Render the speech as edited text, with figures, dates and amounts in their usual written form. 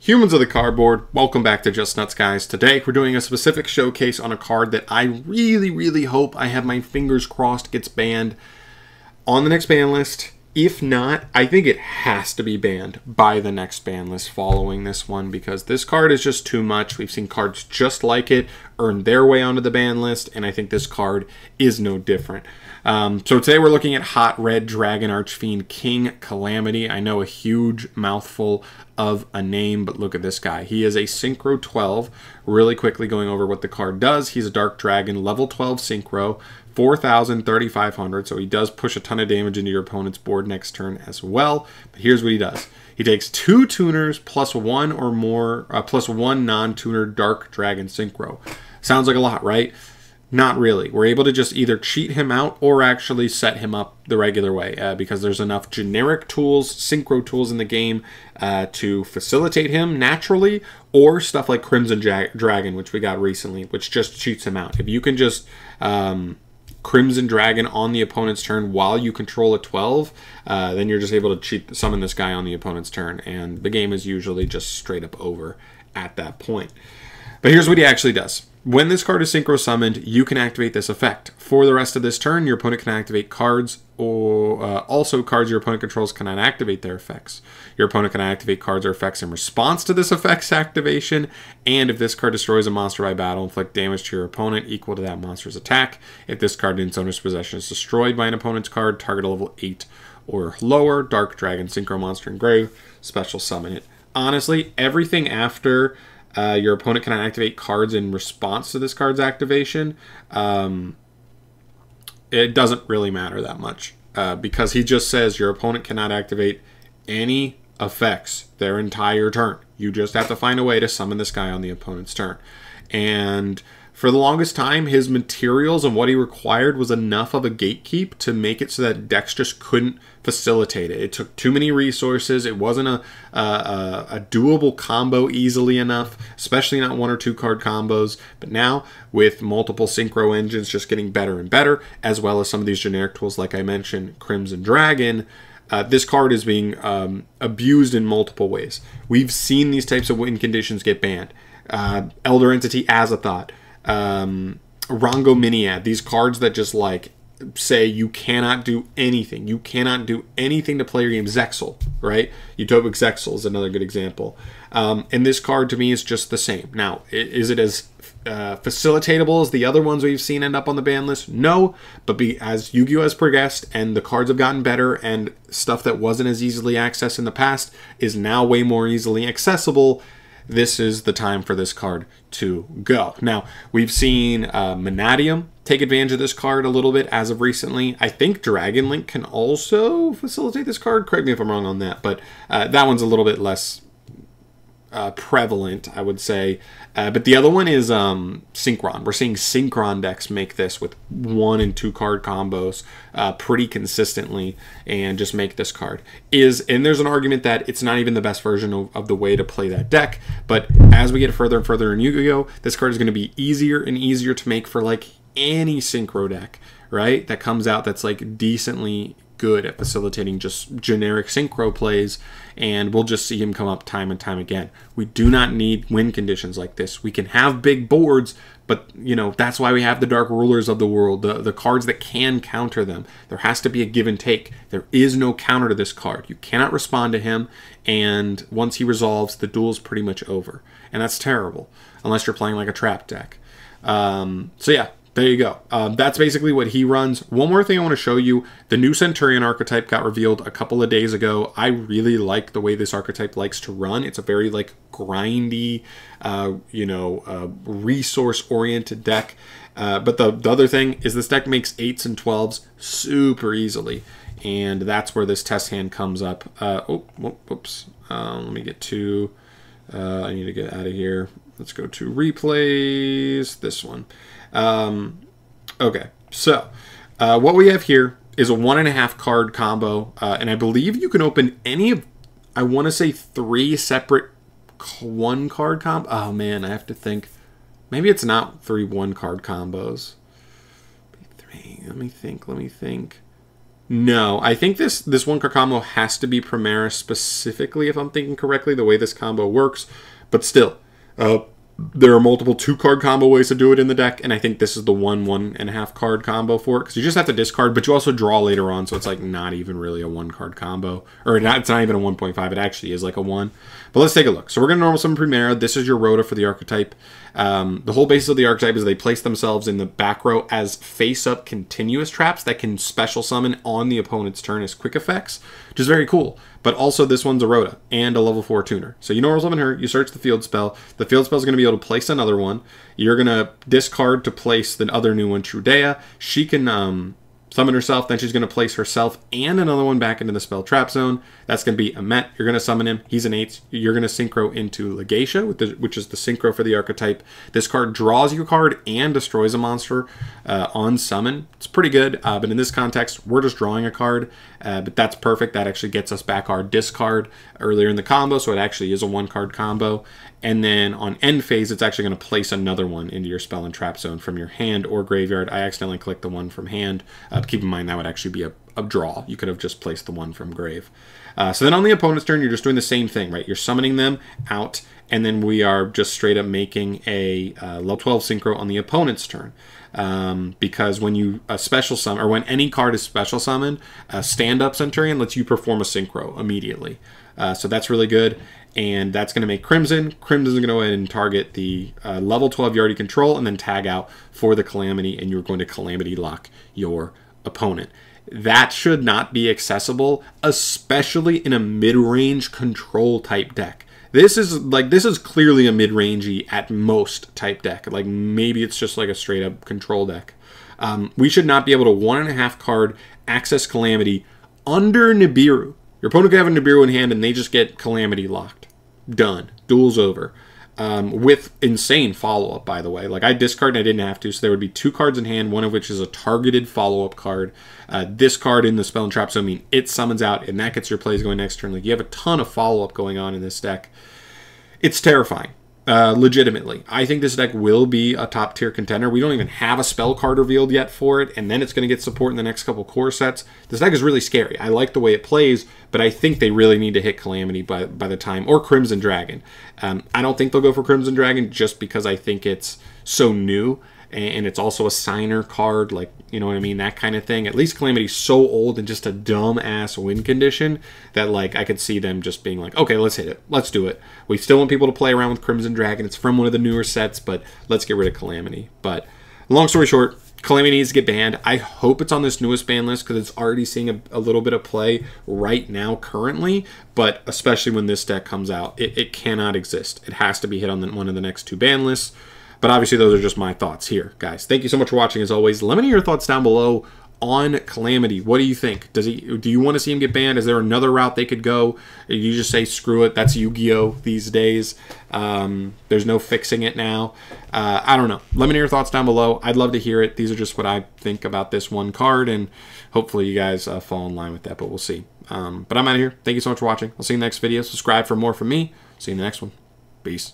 Humans of the cardboard, welcome back to Just Nuts, guys. Today we're doing a specific showcase on a card that I really hope, I have my fingers crossed, gets banned on the next ban list. If not, I think it has to be banned by the next ban list following this one, because this card is just too much. We've seen cards just like it earn their way onto the ban list, and I think this card is no different. So today we're looking at Hot Red Dragon Archfiend King Calamity. I know, a huge mouthful of a name, but look at this guy. He is a Synchro 12. Really quickly going over what the card does. He's a Dark Dragon, level 12 Synchro, 4,000, 3,500, so he does push a ton of damage into your opponent's board next turn as well. But here's what he does. He takes 2 tuners plus 1 or more, plus 1 non-tuner Dark Dragon Synchro. Sounds like a lot, right? Not really. We're able to just either cheat him out or actually set him up the regular way because there's enough generic tools, synchro tools in the game to facilitate him naturally, or stuff like Crimson Dragon, which we got recently, which just cheats him out. If you can just Crimson Dragon on the opponent's turn while you control a 12, then you're just able to summon this guy on the opponent's turn, and the game is usually just straight up over at that point. But here's what he actually does. When this card is synchro summoned, you can activate this effect. For the rest of this turn, your opponent can activate cards, or also cards your opponent controls cannot activate their effects. Your opponent can activate cards or effects in response to this effect's activation, and if this card destroys a monster by battle, inflict damage to your opponent equal to that monster's attack. If this card in its owner's possession is destroyed by an opponent's card, target a level 8 or lower Dark Dragon Synchro monster engraved, special summon it. Honestly, everything after your opponent cannot activate cards in response to this card's activation, it doesn't really matter that much because he just says your opponent cannot activate any effects their entire turn. You just have to find a way to summon this guy on the opponent's turn. And for the longest time, his materials and what he required was enough of a gatekeep to make it so that decks just couldn't facilitate it. It took too many resources. It wasn't a doable combo easily enough, especially not 1 or 2 card combos. But now, with multiple synchro engines just getting better and better, as well as some of these generic tools like I mentioned, Crimson Dragon, this card is being abused in multiple ways. We've seen these types of win conditions get banned. Elder Entity Azathoth, Rongo Miniad, these cards that just like say you cannot do anything. You cannot do anything to play your game. Zexal, right? Utopic Zexal is another good example. And this card to me is just the same. Now, is it as facilitatable as the other ones we've seen end up on the ban list? No, but as Yu-Gi-Oh! Has progressed and the cards have gotten better and stuff that wasn't as easily accessed in the past is now way more easily accessible, this is the time for this card to go. Now, we've seen Manadium take advantage of this card a little bit as of recently. I think Dragon Link can also facilitate this card. Correct me if I'm wrong on that, but that one's a little bit less prevalent, I would say. But the other one is Synchron. We're seeing Synchron decks make this with 1 and 2 card combos pretty consistently and just make this card. And there's an argument that it's not even the best version of the way to play that deck, but as we get further and further in Yu-Gi-Oh! This card is going to be easier and easier to make for like any synchro deck, right? That comes out that's like decently good at facilitating just generic synchro plays, and we'll just see him come up time and time again. We do not need win conditions like this. We can have big boards, but you know, that's why we have the Dark Rulers of the world, the cards that can counter them. There has to be a give and take. There is no counter to this card. You cannot respond to him, and once he resolves, the duel's pretty much over, and that's terrible unless you're playing like a trap deck. So yeah, there you go. That's basically what he runs. One more thing I want to show you. The new Centurion archetype got revealed a couple of days ago. I really like the way this archetype likes to run. It's a very like grindy, resource-oriented deck. But the other thing is this deck makes 8s and 12s super easily. And that's where this test hand comes up. Whoops. Let me get to... I need to get out of here. Let's go to replays. This one. Okay, so what we have here is a 1.5 card combo, and I believe you can open any of, I want to say 3 separate 1 card combo. Oh man, I have to think. Maybe it's not 3 1 card combos. Let me think. No, I think this one card combo has to be Primaris specifically, if I'm thinking correctly, the way this combo works. But still, there are multiple 2-card combo ways to do it in the deck, and I think this is the 1.5 card combo for it, because you just have to discard, but you also draw later on, so it's like not even really a 1-card combo. Or it's not even a 1.5, it actually is like a 1. But let's take a look. So we're going to normal summon Primera. This is your Rhoda for the archetype. The whole basis of the archetype is they place themselves in the back row as face-up continuous traps that can special summon on the opponent's turn as quick effects, which is very cool. But also this one's a Rhoda and a level 4 tuner. So you normal summon her, you search the field spell. The field spell is going to be able to place another one. You're going to discard to place the other new one, Trudea. She can summon herself, then she's going to place herself and another one back into the spell trap zone. That's going to be a Met. You're going to summon him. He's an 8. You're going to synchro into Legacia, which is the synchro for the archetype. This card draws you a card and destroys a monster on summon. It's pretty good, but in this context, we're just drawing a card, but that's perfect. That actually gets us back our discard earlier in the combo, so it actually is a 1-card combo. And then on end phase, it's actually going to place another one into your spell and trap zone from your hand or graveyard. I accidentally clicked the one from hand. Keep in mind that would actually be a draw. You could have just placed the one from grave. So then on the opponent's turn, you're just doing the same thing, right? You're summoning them out, and then we are just straight up making a level 12 synchro on the opponent's turn. Because when you special summon, or when any card is special summoned, stand-up Centurion lets you perform a synchro immediately. So that's really good. And that's going to make Crimson. Crimson's going to go ahead and target the level 12 you already control and then tag out for the Calamity, and you're going to Calamity lock your opponent. That should not be accessible, especially in a mid-range control type deck. This is clearly a mid-rangey at most type deck. Like maybe it's just like a straight up control deck. We should not be able to 1.5 card access Calamity under Nibiru. Your opponent could have a Nibiru in hand and they just get Calamity locked. Done. Duel's over. With insane follow-up, by the way. Like, I discarded and I didn't have to, so there would be 2 cards in hand, one of which is a targeted follow-up card. This card in the spell and trap zone mean it summons out, and that gets your plays going next turn. Like, you have a ton of follow-up going on in this deck. It's terrifying. Legitimately. I think this deck will be a top-tier contender. We don't even have a spell card revealed yet for it, and then it's going to get support in the next couple core sets. This deck is really scary. I like the way it plays, but I think they really need to hit Calamity by the time, or Crimson Dragon. I don't think they'll go for Crimson Dragon just because I think it's so new, and it's also a signer card, like, you know what I mean, that kind of thing. At least Calamity's so old and just a dumb-ass win condition that, like, I could see them just being like, okay, let's hit it. Let's do it. We still want people to play around with Crimson Dragon. It's from one of the newer sets, but let's get rid of Calamity. But long story short, Calamity needs to get banned. I hope it's on this newest ban list because it's already seeing a little bit of play right now currently, but especially when this deck comes out, it cannot exist. It has to be hit on one of the next 2 ban lists. But obviously, those are just my thoughts here, guys. Thank you so much for watching, as always. Let me know your thoughts down below on Calamity. What do you think? Do you want to see him get banned? Is there another route they could go? You just say, screw it. That's Yu-Gi-Oh! These days. There's no fixing it now. I don't know. Let me know your thoughts down below. I'd love to hear it. These are just what I think about this one card, and hopefully you guys fall in line with that, but we'll see. But I'm out of here. Thank you so much for watching. I'll see you in the next video. Subscribe for more from me. See you in the next one. Peace.